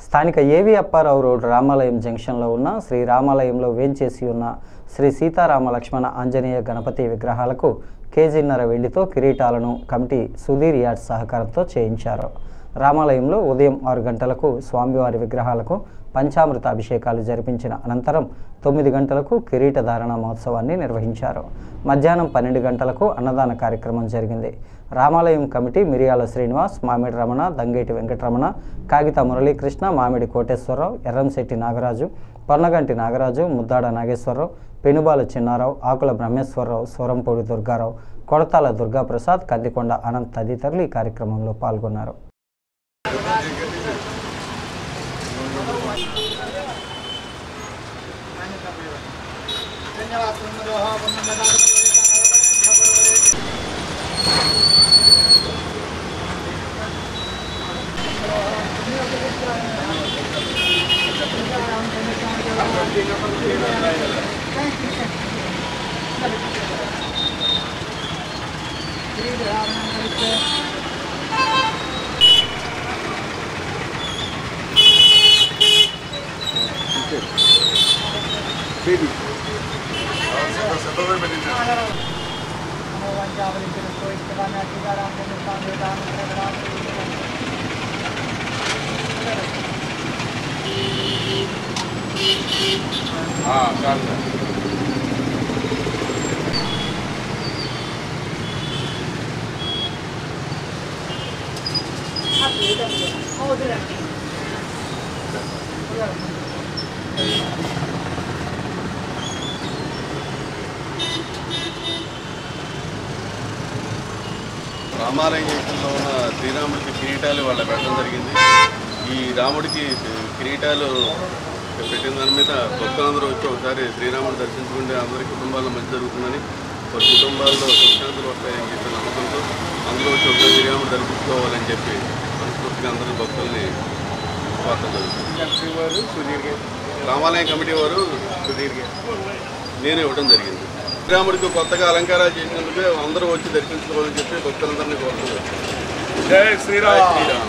స్థానిక ఏవి అప్పారావు రోడ్ రామాలయం జంక్షన్లో ఉన్న శ్రీ రామాలయంలో వేంచేసి ఉన్న శ్రీ సీతారామ లక్ష్మణ ఆంజనేయ గణపతి విగ్రహాలకు కేజీన్నర వెండితో కిరీటాలను కమిటీ సుధీర్ యార్డ్స్ సహకారంతో చేయించారు. రామాలయంలో ఉదయం 6 గంటలకు స్వామివారి విగ్రహాలకు పంచామృత అభిషేకాలు జరిపించిన అనంతరం 9 గంటలకు కిరీట ధారణ మహోత్సవాన్ని నిర్వహించారు. మధ్యాహ్నం 12 గంటలకు అన్నదాన కార్యక్రమం జరిగింది. రామాలయం కమిటీ మిరియాల శ్రీనివాస్, మామిడి రమణ, దంగేటి వెంకటరమణ, కాగిత మురళీకృష్ణ, మామిడి కోటేశ్వరరావు, ఎర్రంశెట్టి నాగరాజు, పొన్నగంటి నాగరాజు, ముద్దాడ నాగేశ్వరరావు, పెనుబాల చిన్నారావు, ఆకుల బ్రహ్మేశ్వరరావు, సూరంపూడి దుర్గారావు, కొడతాల దుర్గాప్రసాద్, కందికొండ అనంత్ తదితరులు ఈ కార్యక్రమంలో పాల్గొన్నారు. రామాలయం జంక్షన్లో ఉన్న శ్రీరాముడికి కిరీటాలు వాళ్ళ పెట్టడం జరిగింది. ఈ రాముడికి కిరీటాలు పెట్టిన దాని మీద భక్తులందరూ వచ్చి ఒకసారి శ్రీరాముడు దర్శించుకుంటే అందరి కుటుంబాల్లో మంచి జరుగుతుందని, వారి కుటుంబాల్లో సుఖశాంతులు వస్తాయని చెప్పి నమ్మకంతో అందరూ వచ్చి ఒకసారి శ్రీరాముడు దర్శించుకోవాలని చెప్పి మనస్ఫూర్తిగా అందరూ భక్తుల్ని స్వాగతం జరుగుతుంది. రామాలయం కమిటీ వారు నేను ఇవ్వడం జరిగింది. శ్రీరాముడికి కొత్తగా అలంకారాలు చేసినందుకు అందరూ వచ్చి దర్శించుకోవాలని చెప్పి భక్తులందరినీ కోరుతున్నారు. జై శ్రీరామ్.